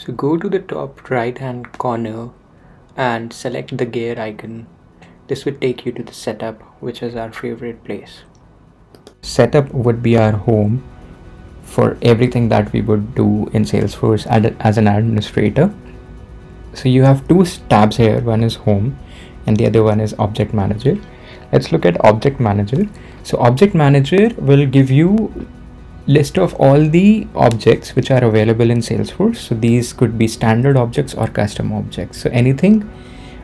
So go to the top right hand corner and select the gear icon. This would take you to the setup, which is our favorite place. Setup would be our home for everything that we would do in Salesforce as an administrator. So you have two tabs here. One is home and the other one is object manager. Let's look at object manager. So object manager will give you list of all the objects which are available in Salesforce. So these could be standard objects or custom objects. So anything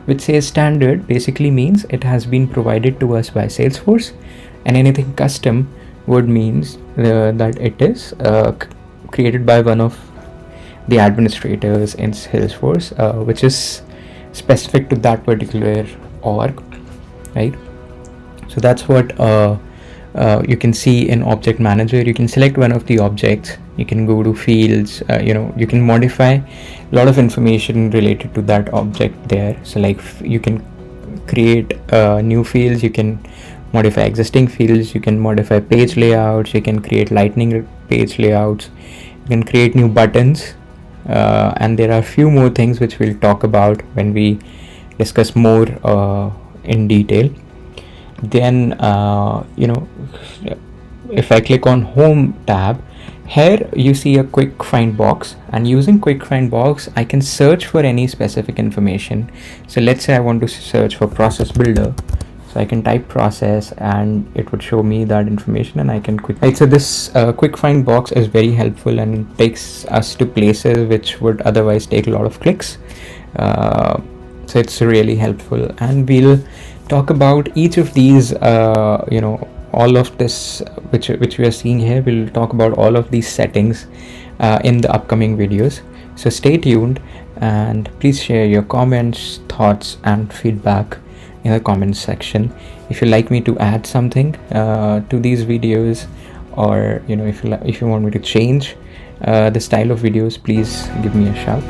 which says standard basically means it has been provided to us by Salesforce, and anything custom would means that it is created by one of the administrators in Salesforce, which is specific to that particular org, right? So that's what you can see in object manager. You can select one of the objects, you can go to fields, you can modify a lot of information related to that object there. So like you can create new fields, you can modify existing fields, you can modify page layouts, you can create lightning page layouts, you can create new buttons, and there are a few more things which we'll talk about when we discuss more in detail. Then if I click on home tab, here you see a quick find box, and using quick find box I can search for any specific information. So let's say I want to search for process builder, so I can type process and it would show me that information, and I can so this quick find box is very helpful and it takes us to places which would otherwise take a lot of clicks. So it's really helpful, and we'll talk about each of these, all of this which we are seeing here. We'll talk about all of these settings in the upcoming videos. So stay tuned, and please share your comments, thoughts and feedback in the comments section. If you like me to add something to these videos, or if you want me to change the style of videos, please give me a shout.